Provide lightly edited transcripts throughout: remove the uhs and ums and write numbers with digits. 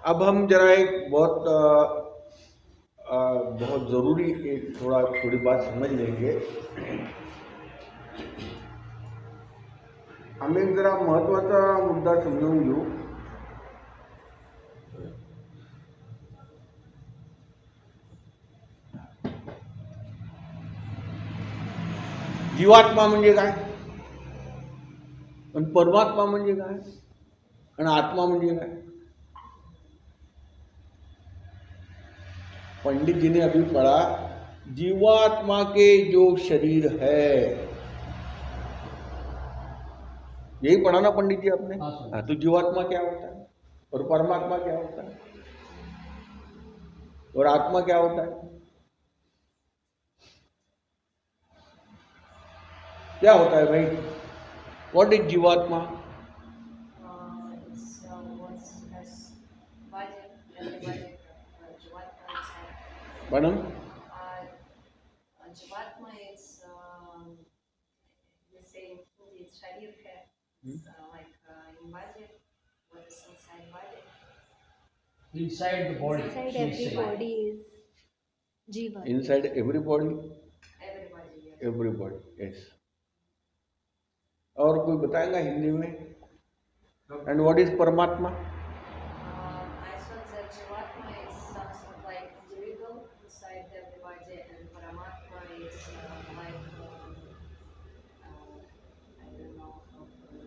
अब हम जरा एक बहुत ज़रूरी एक थोड़ी बात समझ लेंगे। हम एक जरा महत्त्वाचा मुद्दा समजून घेऊ। जीवात्मा म्हणजे काय आणि परमात्मा म्हणजे काय आणि आत्मा म्हणजे काय? पंडित जी ने अभी पढ़ा, जीवात्मा के जो शरीर है, यही पढ़ा ना पंडित जी आपने? हाँ, तो जीवात्मा क्या होता है और परमात्मा क्या होता है और आत्मा क्या होता है? क्या होता है भाई? व्हाट इज जीवात्मा? मैडम, जीवात्मा is the same food. It's sharir hai, like in body. What is inside body? Inside the body. Inside every body is Jiva. Inside everybody? Everybody, yes. Everybody, yes. और कोई बताएगा हिंदी में? And what is परमात्मा? I thought that Jivatma is something like individual inside everybody, and Paramatma is like I don't know how to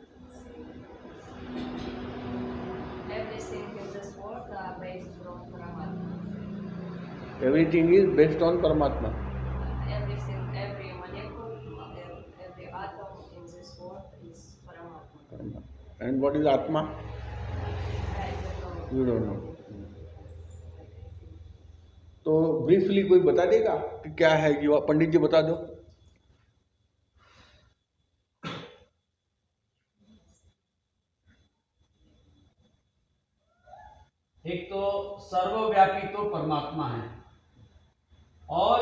say it. Everything in this world are based on Paramatma. Everything is based on परमात्मा. Everything, every molecule, every atom in this world is Paramatma. And what is आत्मा? I don't know. You don't know. तो briefly कोई बता देगा कि क्या है जीवा? पंडित जी बता दो। एक तो सर्वव्यापी तो परमात्मा है, और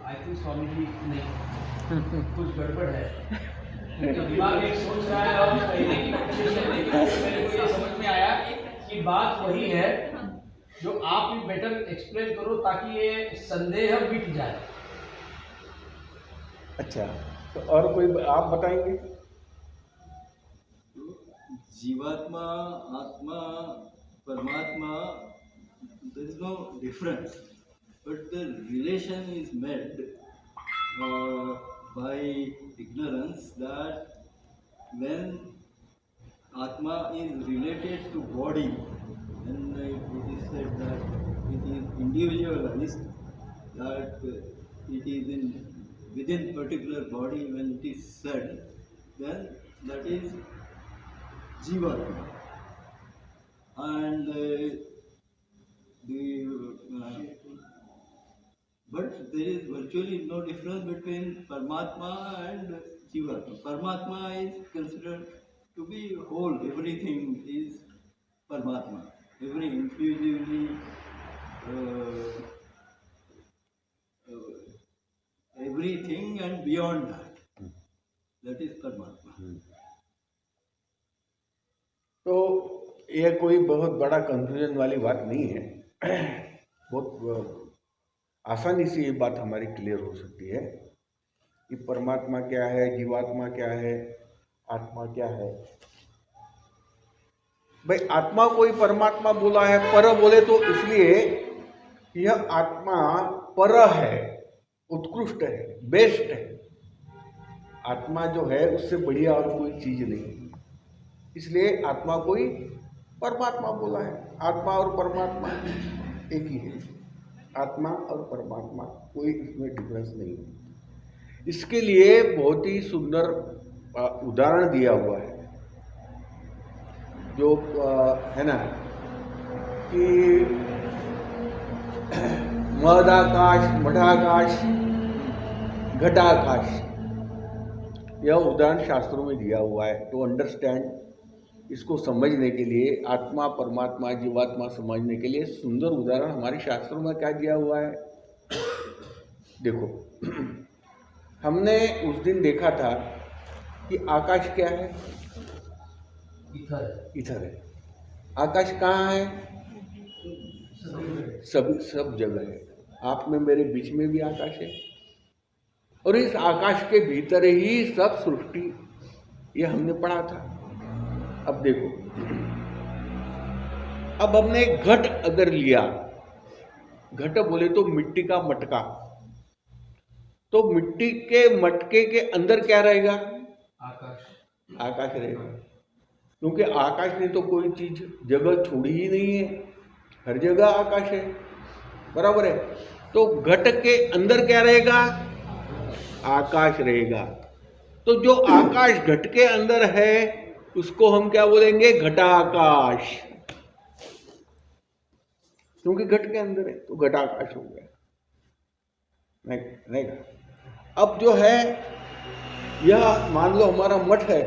आई थिंक स्वामी जी नहीं, कुछ गड़बड़ है, क्योंकि दिमाग एक सोच रहा है और पहले की कंडीशन मेरे को ये समझ में आया कि बात वही है जो आप भी बेटर एक्सप्लेन करो ताकि ये संदेह मिट जाए। अच्छा, तो और कोई आप बताएंगे? जीवात्मा, आत्मा, परमात्मा, there is no difference, but the relation is made by ignorance, that when Atma is related to body, and it is said that it is individualized, that it is within particular body. When it is said, then that is Jivatma. And but there is virtually no difference between Paramatma and Jivatma. Paramatma is considered to be whole. Everything is Paramatma. Every intuitively, everything and beyond that is Paramatma. तो यह कोई बहुत बड़ा confusion वाली बात नहीं है। बहुत आसानी से ये बात हमारी क्लियर हो सकती है कि परमात्मा क्या है, जीवात्मा क्या है, आत्मा क्या है। भाई आत्मा कोई परमात्मा बोला है, पर बोले तो इसलिए यह आत्मा पर है, उत्कृष्ट है, बेस्ट है। आत्मा जो है उससे बढ़िया और कोई चीज नहीं, इसलिए आत्मा कोई परमात्मा बोला है। आत्मा और परमात्मा एक ही है। आत्मा और परमात्मा कोई इसमें डिफरेंस नहीं है। इसके लिए बहुत ही सुंदर उदाहरण दिया हुआ है, जो है ना कि मदाकाश, मठाकाश, घटाकाश, यह उदाहरण शास्त्रों में दिया हुआ है। टू अंडरस्टैंड, इसको समझने के लिए, आत्मा, परमात्मा, जीवात्मा समझने के लिए सुंदर उदाहरण हमारे शास्त्रों में क्या दिया हुआ है। देखो, हमने उस दिन देखा था कि आकाश क्या है? इथर इथर है। आकाश कहाँ है? सब जगह है। आप में मेरे बीच में भी आकाश है, और इस आकाश के भीतर ही सब सृष्टि, ये हमने पढ़ा था। अब देखो, अब हमने एक घट अगर लिया, घट बोले तो मिट्टी का मटका, तो मिट्टी के मटके के अंदर क्या रहेगा? आकाश रहेगा, क्योंकि आकाश ने तो कोई चीज जगह छोड़ी ही नहीं है, हर जगह आकाश है, बराबर है। तो घट के अंदर क्या रहेगा? आकाश रहेगा। तो जो आकाश घट के अंदर है उसको हम क्या बोलेंगे? घटाकाश, क्योंकि घट के अंदर है तो घटाकाश हो गया, नहीं का? अब जो है, यह मान लो हमारा मठ है,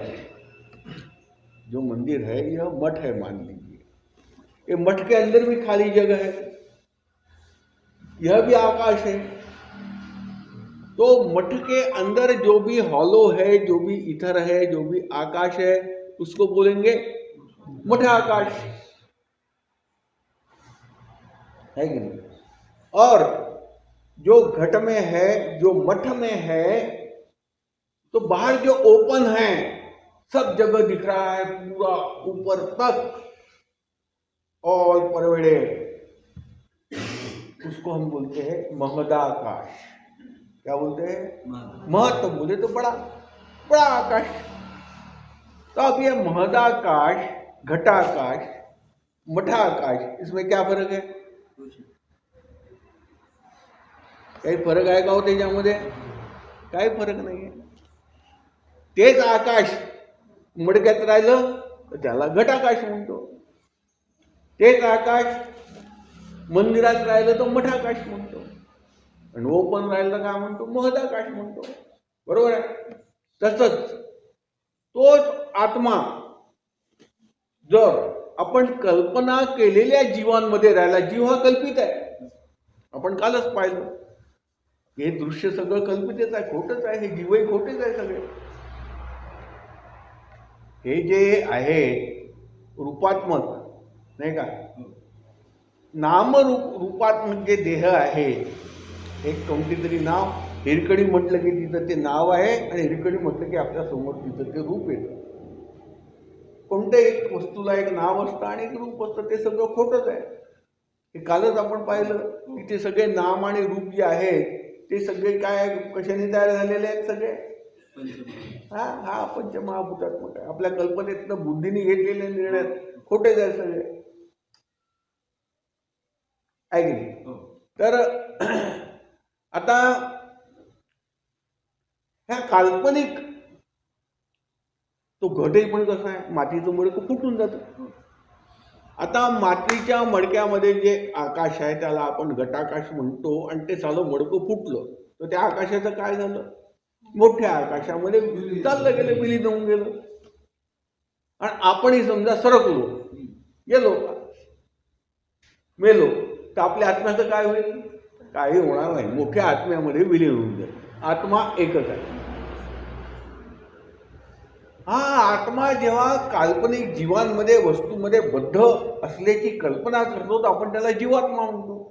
जो मंदिर है यह मठ है मान लीजिए, ये मठ के अंदर भी खाली जगह है, यह भी आकाश है। तो मठ के अंदर जो भी हॉलो है, जो भी इथर है, जो भी आकाश है, उसको बोलेंगे मठाकाश, है कि नहीं? और जो घट में है, जो मठ में है, तो बाहर जो ओपन है, सब जगह दिख रहा है, पूरा ऊपर तक, ऑल परवेडेड, उसको हम बोलते हैं महदाकाश। क्या बोलते हैं? महत तो बोले तो बड़ा बड़ा आकाश। तो अब ये महदाकाश, घटाकाश, मठाकाश, इसमें क्या फरक है? काही फरक आहे का हो त्याच्यामध्ये? काही फरक नाही आहे। तेच आकाश मडक्यात राहिलं तर त्याला घटाकाश म्हणतो, तेच आकाश मंदिरात राहिलं तर मठाकाश म्हणतो, आणि ओपन राहिलं काय म्हणतो? महदाकाश म्हणतो, बरोबर आहे? तसंच तोच आत्मा जर आपण कल्पना केलेल्या जीवांमध्ये राहिला, जीव हा कल्पित आहे, आपण कालच पाहिलं, हे दृश्य सगळं कल्पितच आहे, खोटच आहे, हे जीवही खोटेच आहे सगळे। हे जे आहे रूपात्मक, नाही का, नाम रूपात्मक जे देह आहे, एक कोणती तरी नाव, हिरकणी म्हटलं की तिथं ते नाव आहे, आणि हिरकणी म्हटलं की आपल्या समोर तिथं ते रूप येतं। कोणत्याही एक वस्तूला एक नाव असतं आणि एक रूप असतं, ते सगळं खोटच आहे। हे कालच आपण पाहिलं की ते सगळे नाम आणि रूप जे आहे ते सगळे काय कशाने तयार झालेले आहेत? सगळे हा पंचमहाभूतात्मक आहे, आपल्या कल्पनेतनं बुद्धीने घेतलेले निर्णय खोटेच आहे सगळे, आहे की नाही? तर आता ह्या काल्पनिक, तो घटही पण कसा आहे, मातीचं मडकं फुटून जातं। आता मातीच्या मडक्यामध्ये जे आकाश आहे त्याला आपण घटाकाश म्हणतो, आणि ते सालं मडकं फुटलं तर त्या आकाशाचं काय झालं? मोठ्या आकाशामध्ये चाललं गेलं, विलीन होऊन गेलं, आणि आपणही समजा सरकलो, गेलो, मेलो, तर आपल्या आत्म्याचं काय होईल? काही होणार नाही, मोठ्या आत्म्यामध्ये विलीन होऊन जाईल, आत्मा एकच आहे। हा आत्मा जेव्हा काल्पनिक जीवांमध्ये, वस्तूमध्ये बद्ध असल्याची कल्पना करतो तर आपण त्याला जीवात्मा म्हणतो।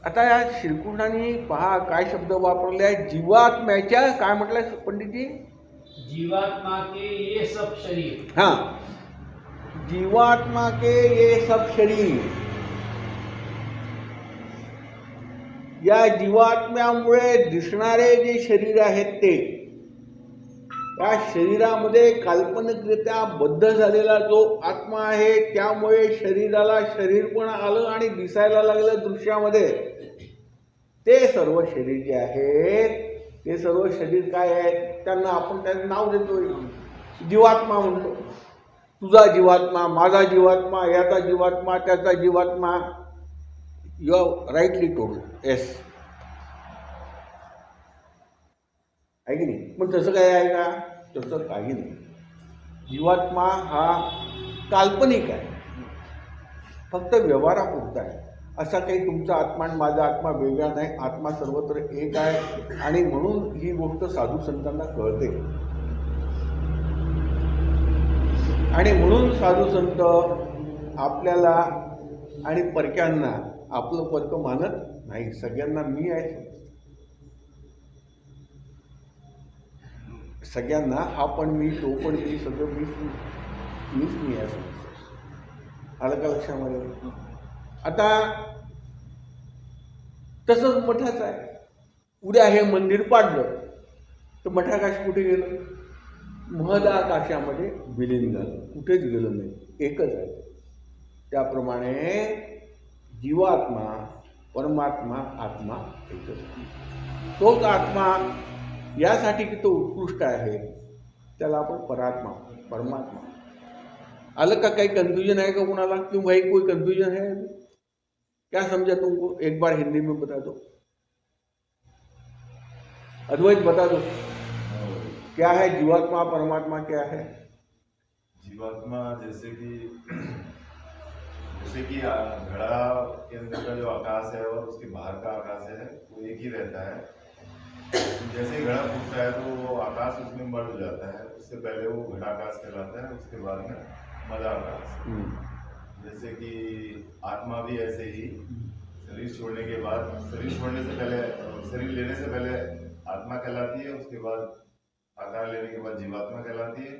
आता या श्रीकृष्णाने पहा काय शब्द वापरले आहे, जीवात्म्याच्या, काय म्हटलंय पंडितजी? जीवात्मा के ये सब शरीर, हाँ, जीवात्मा के ये सब शरीर, या जीवात्म्यामुळे दिसणारे जे शरीर आहेत ते, त्या शरीरामध्ये काल्पनिकरित्या बद्ध झालेला जो आत्मा आहे, त्यामुळे शरीराला शरीरपण आलं आणि दिसायला लागलं दृश्यामध्ये, ते सर्व शरीर जे आहेत, ते सर्व शरीर काय आहेत? त्यांना आपण त्याचं नाव देतो, जीवात्मा म्हणतो। तुझा जीवात्मा, माझा जीवात्मा, याचा जीवात्मा, त्याचा जीवात्मा, you are rightly told, yes, आहे की नाही? मग तसं काय आहे का? तसं काही नाही, जीवात्मा हा काल्पनिक आहे, फक्त व्यवहारापुरता आहे। असा काही तुमचा आत्मा आणि माझा आत्मा वेगळा नाही, आत्मा सर्वत्र एक आहे, आणि म्हणून ही गोष्ट साधू संतांना कळते। आणि म्हणून साधू संत आपल्याला आणि परक्यांना आपलं परक मानत नाही. सगळ्यांना मी आहे समजतं. सगळ्यांना हा पण मी, तो पण मी, सगळं मीच मी आहे समजतं. आलं का लक्षामध्ये? आता तसंच मठाचं आहे. उद्या हे मंदिर पाडलं तर मठाकाश कुठे गेलं? महदाकाशामध्ये विलीन झालं, कुठेच गेलं नाही, एकच आहे. त्याप्रमाणे जीवात्मा, परमात्मा, आत्मा एकच. तोच आत्मा यासाठी की तो उत्कृष्ट आहे त्याला आपण परात्मा, परमात्मा. आलं का? काही कन्फ्यूजन है का कुणाला? क्यों भाई, कोई कन्फ्यूजन है? क्या समझा तुमको? एक बार हिंदी में बता दो. अद्वैत बता दो, क्या है जीवात्मा, परमात्मा क्या है? जीवात्मा जैसे कि घड़ा के अंदर का जो आकाश है और उसके बाहर का आकाश है वो एक ही रहता है. जैसे ही घड़ा फूटता है तो वो आकाश उसमें मर्ज हो जाता है. उससे पहले वो घड़ाकाश कहलाता है, उसके बाद में मदाकाश. जैसे कि आत्मा भी ऐसे ही शरीर छोड़ने के बाद, शरीर छोड़ने से पहले, शरीर लेने से पहले आत्मा कहलाती है, उसके बाद आकार लेने के बाद जीवात्मा कहलाती है,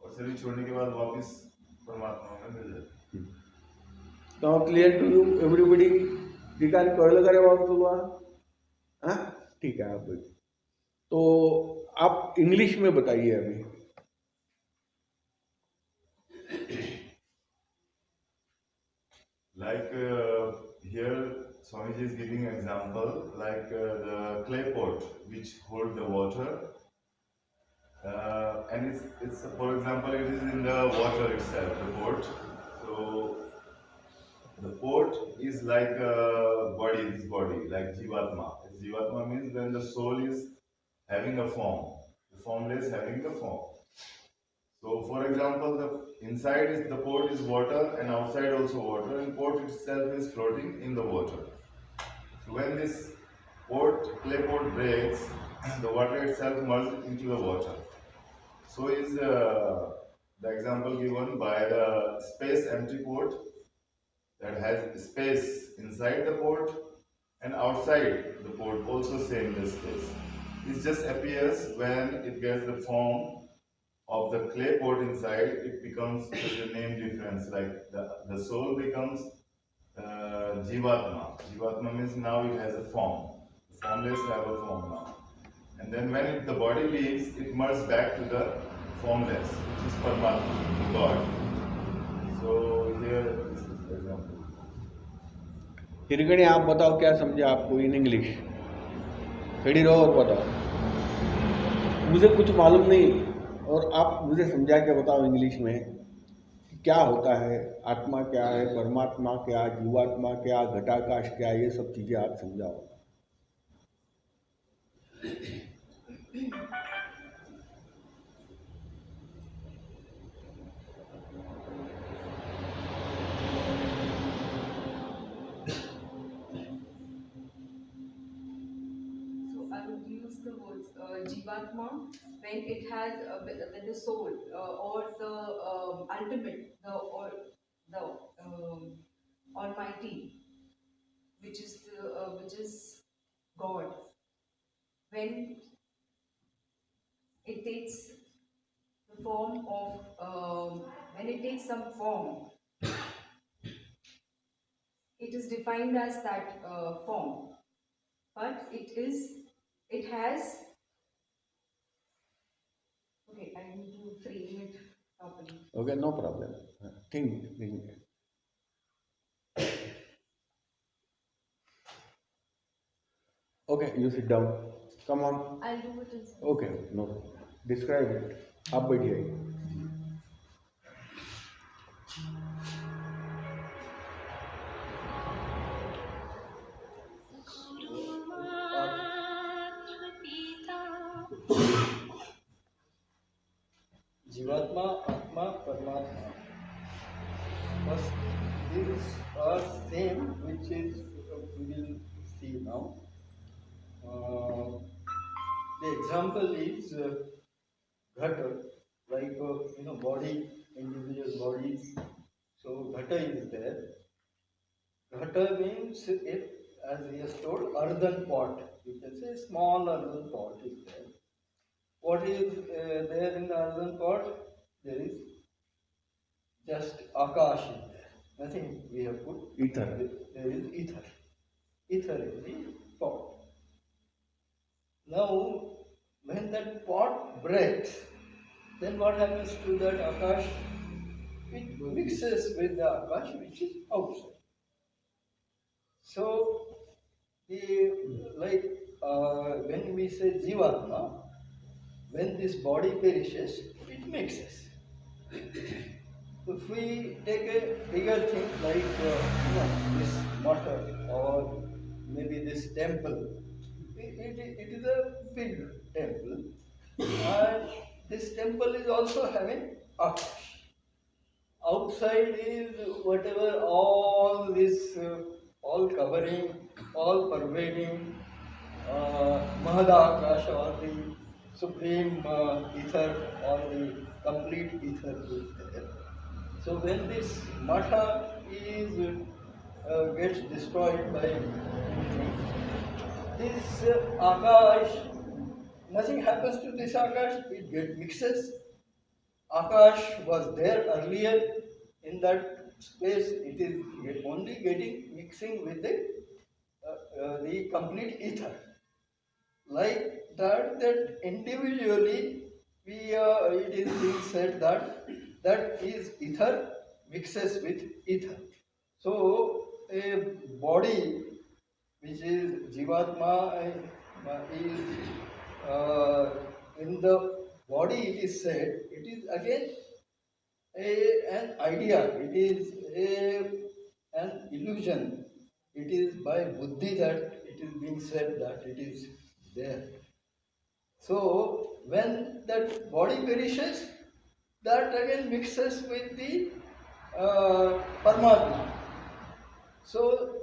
और शरीर छोड़ने के बाद वापस परमात्मा में मिल जाती है. तो क्लियर टू यू एवरीबडी? ठिकाण कळलं का रे बाबा तुला? हाँ ठीक है. आप तो आप इंग्लिश में बताइए अभी. Like here Swamiji is giving an example, like the clay pot which hold the water, and it's for example it is in the water itself, the pot. So the pot is like a body, this body, like Jivatma. Jivatma means when the soul is having a form, the formless having the form. So for example, the inside is the pot is water and outside also water, and pot itself is floating in the water. So when this clay pot breaks, the water itself merges into the water. So is the example given by the space empty pot that has space inside the pot and outside the pot also same the space. It just appears when it gets the form of the clay pot inside, it becomes just a name difference, like the soul becomes Jivatma. Jivatma means now it has a form. The formless have a form now. And then when the body leaves, it merges back to the formless, which is Paramatma, God. So here this is the example. हिरगणी, आप बताओ क्या समझे आपको in English? खड़ी रहो और बताओ. मुझे कुछ मालूम नहीं और आप मुझे समझा के बताओ इंग्लिश में क्या होता है, आत्मा क्या है, परमात्मा क्या, जीवात्मा क्या, घटाकाश क्या, ये सब चीज़ें आप समझाओ. I would use the words Jivatma when it has when the soul or the ultimate, the Almighty, which is God, when it takes the form of when it takes some form, it is defined as that form, but it has. Okay, I need to frame it properly. Okay, no problem. Think. Okay, you sit down. Come on. I'll do it in Okay, no problem. Describe it. आप बैठिए. Jivatma, Atma, Paramatma. First, these are same, which is we will see now. The example is ghata, like body in the Ghata is there. Ghata means it, as he has told, earthen pot. You can say small earthen pot is there. What is there in the earthen pot? There is just Akash is there. Nothing we have put. Ether. There is ether. Ether is the pot. Now, when that pot breaks, then what happens to that Akash? It mixes with the Akash which is outside. So, when we say Jivatma, when this body perishes, it mixes. If we take a bigger thing like this matter or maybe this temple, it is a big temple, and this temple is also having Akash. Outside is whatever all this, all covering, all pervading Mahadakash or the supreme ether or the complete ether is there. So when this matha is gets destroyed by anything, this Akash, nothing happens to this Akash, it gets mixes. Akash was there earlier in that space, it is only getting mixing with the complete ether. Like that individually it is being said that is ether mixes with ether. So a body which is Jivatma is in the body it is said, it is again an idea, it is an illusion. It is by buddhi that it is being said that it is there. So when that body perishes, that again mixes with the Paramatma. So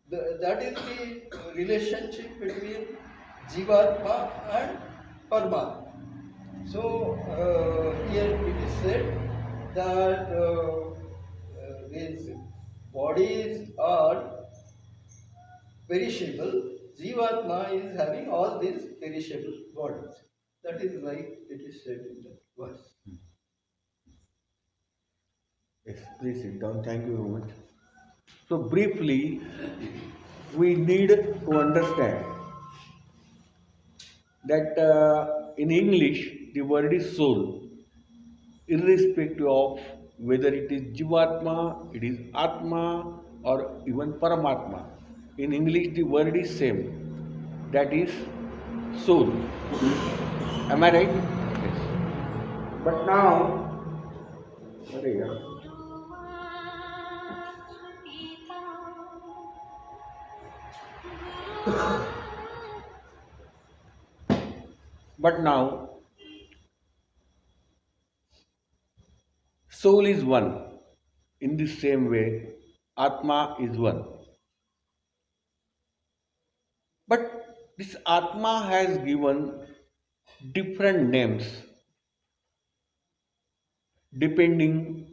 that is the relationship between Jivatma and Paramatma. So here it is said that these bodies are perishable. Jivatma is having all these perishable bodies. That is like it is said in that verse. Yes, please sit down. Thank you very much. So briefly, we need to understand that in English the word is soul, irrespective of whether it is Jivatma, it is Atma, or even Paramatma. In English the word is same, that is soul. Am I right? Yes. But now, sorry, but now soul is one. In the same way, Atma is one. But this Atma has given different names depending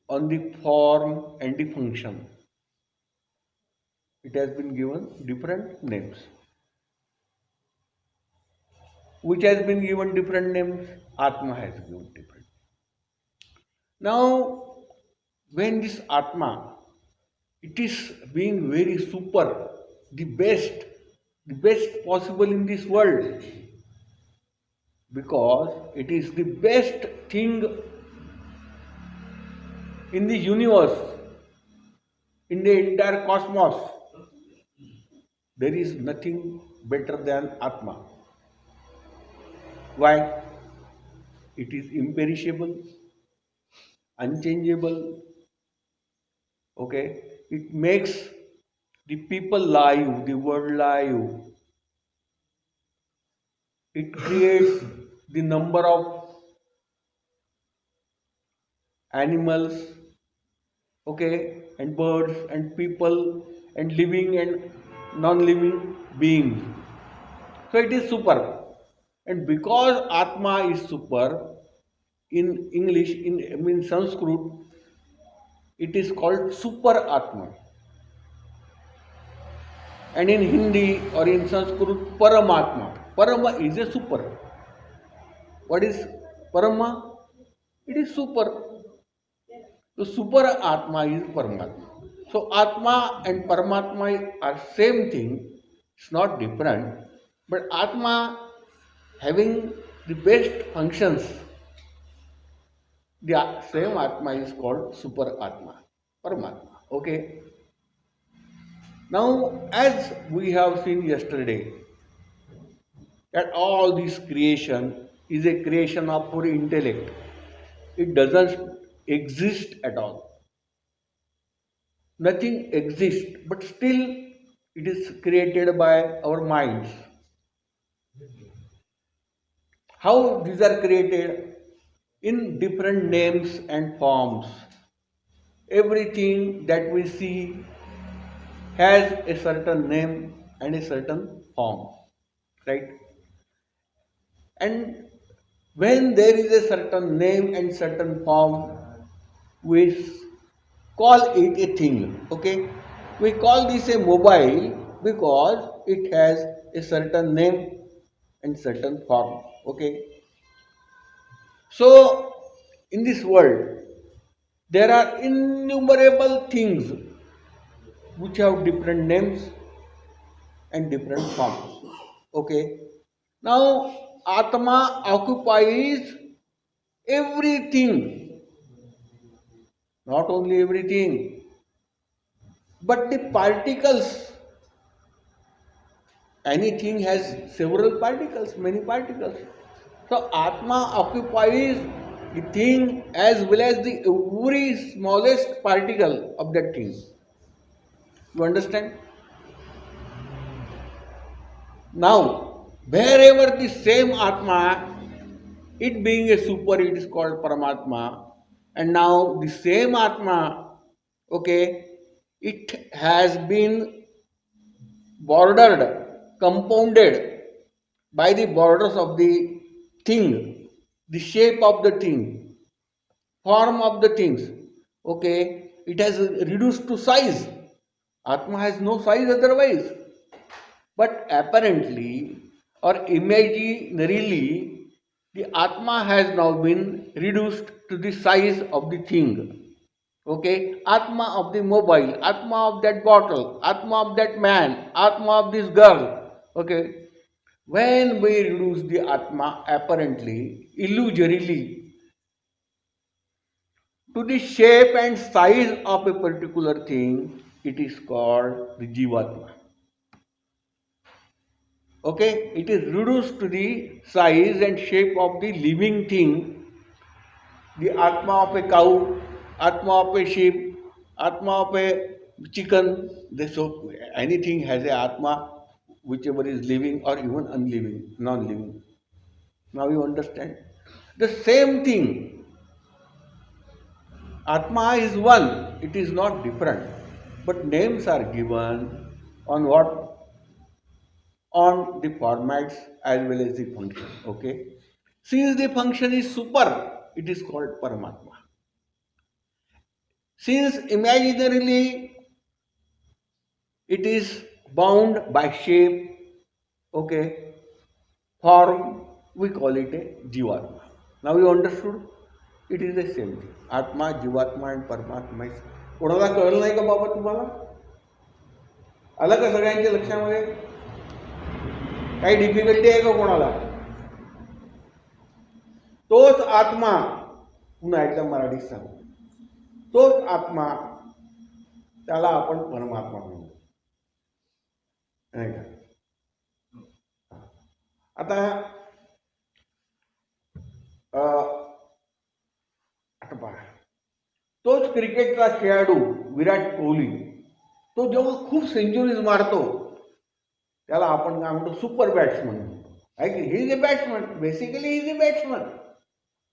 on the form and the function. It has been given different names. Which has been given different names? Atma has given different. Now, when this Atma, it is being very super, the best possible in this world, because it is the best thing in the universe, in the entire cosmos. There is nothing better than Atma. Why? It is imperishable, unchangeable. Okay? It makes the people live, the world live. It creates the number of animals, okay, and birds and people and living and non-living beings. So it is super. And because Atma is super, in English, in Sanskrit, it is called super Atma. And in Hindi or in Sanskrit, Paramatma. Parama is a super. What is Parama? It is super. So super Atma is Paramatma. So Atma and Paramatma are same thing. It's not different. But Atma having the best functions, the same Atma is called super Atma, Paramatma. Okay. Now, as we have seen yesterday, that all this creation is a creation of pure intellect. It doesn't exist at all. Nothing exists, but still it is created by our minds. How these are created? In different names and forms. Everything that we see has a certain name and a certain form, right? And when there is a certain name and certain form, we call it a thing, okay? We call this a mobile because it has a certain name and certain form, okay? So, in this world, there are innumerable things which have different names and different forms. Okay. Now, Atma occupies everything, not only everything, but the particles. Anything has several particles, many particles. So, Atma occupies the thing as well as the every smallest particle of that thing. You understand? Now, wherever the same Atma, it being a super, it is called Paramatma. And now the same Atma, okay, it has been bordered, compounded by the borders of the thing, the shape of the thing, form of the things. Okay, it has reduced to size. Atma has no size otherwise. But apparently or imaginarily, the Atma has now been reduced to the size of the thing. Okay? Atma of the mobile, Atma of that bottle, Atma of that man, Atma of this girl. Okay? When we reduce the Atma apparently, illusorily, to the shape and size of a particular thing, it is called the Jivatma. Okay, it is reduced to the size and shape of the living thing, the Atma of a cow, Atma of a sheep, Atma of a chicken. So anything has a Atma, whichever is living or even unliving, non-living. Now you understand? The same thing, Atma is one, it is not different. But names are given on what? On the formats as well as the function. Okay. Since the function is super, it is called Paramatma. Since imaginarily it is bound by shape, okay, form, we call it a Jivatma. Now you understood? It is the same thing. Atma, Jivatma and Paramatma is. कोणाला कळलं नाही का बाबा तुम्हाला? आलं का सगळ्यांच्या लक्षामध्ये? काही डिफिकल्टी आहे का कोणाला? तोच आत्मा, पुन्हा एकदा मराठीत सांगू, तोच आत्मा, त्याला आपण परमात्मा म्हणू. नाही का? आता पहा, तोच क्रिकेटचा खेळाडू विराट कोहली, तो जेव्हा खूप सेंचुरीज मारतो त्याला आपण काय म्हणतो? सुपर बॅट्समन म्हणतो. आहे की he is a batsman, basically he is a batsman,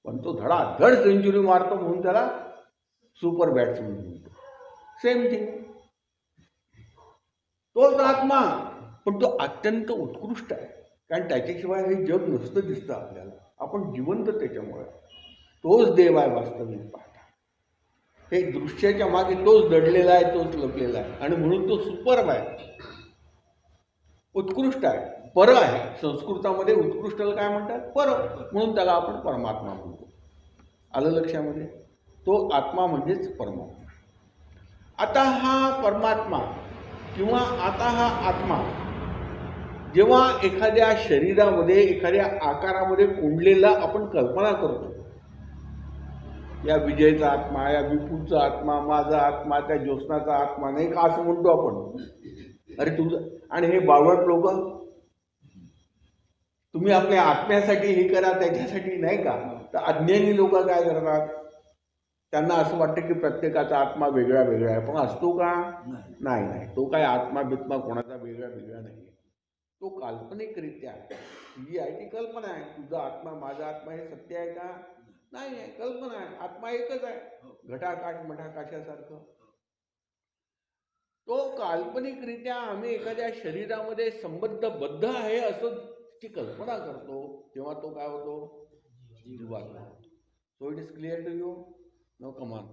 पण तो धडाधड सेंचुरी मारतो म्हणून त्याला सुपर बॅट्समन म्हणतो. सेम थिंग, तोच आत्मा, पण तो अत्यंत उत्कृष्ट आहे, कारण त्याच्याशिवाय हे जग नुसतं दिसतं आपल्याला. आपण जिवंत त्याच्यामुळे. तोच देव आहे वास्तविक पाहता. हे दृश्याच्या मागे तोच दडलेला आहे, तोच लपलेला आहे आणि म्हणून तो सुपर्ब आहे, उत्कृष्ट आहे, पर आहे. संस्कृतामध्ये उत्कृष्टाला काय म्हणतात? पर. म्हणून त्याला आपण परमात्मा म्हणतो. आलं लक्षामध्ये? तो आत्मा म्हणजेच परमात्मा. आता हा परमात्मा किंवा आता हा आत्मा जेव्हा एखाद्या शरीरामध्ये, एखाद्या आकारामध्ये कोंडलेला आपण कल्पना करतो, या विजयचा आत्मा, या विपुलचा आत्मा, माझा आत्मा, त्या ज्योत्स्नाचा आत्मा, नाही का असं म्हणतो आपण. अरे तुझं, आणि हे बावळट लोक, तुम्ही आपल्या आत्म्यासाठी हे करा, त्याच्यासाठी नाही का. तर अज्ञानी लोक काय करतात, त्यांना असं वाटतं की प्रत्येकाचा आत्मा वेगळा वेगळा आहे. पण असतो का? नाही नाही. तो काय आत्मा बित्मा कोणाचा वेगळा वेगळा नाही. तो काल्पनिकरित्या जी आहे ती कल्पना आहे. तुझा आत्मा, माझा आत्मा हे सत्य आहे का? नाही आहे, कल्पना आहे. आत्मा एकच आहे, घटाकाश मठाकाशासारखं. तो काल्पनिकरित्या आम्ही एखाद्या शरीरामध्ये संबद्ध आहे असं ती कल्पना करतो, तेव्हा तो काय होतो? जीवात्मा. So it is clear to you? No, come on.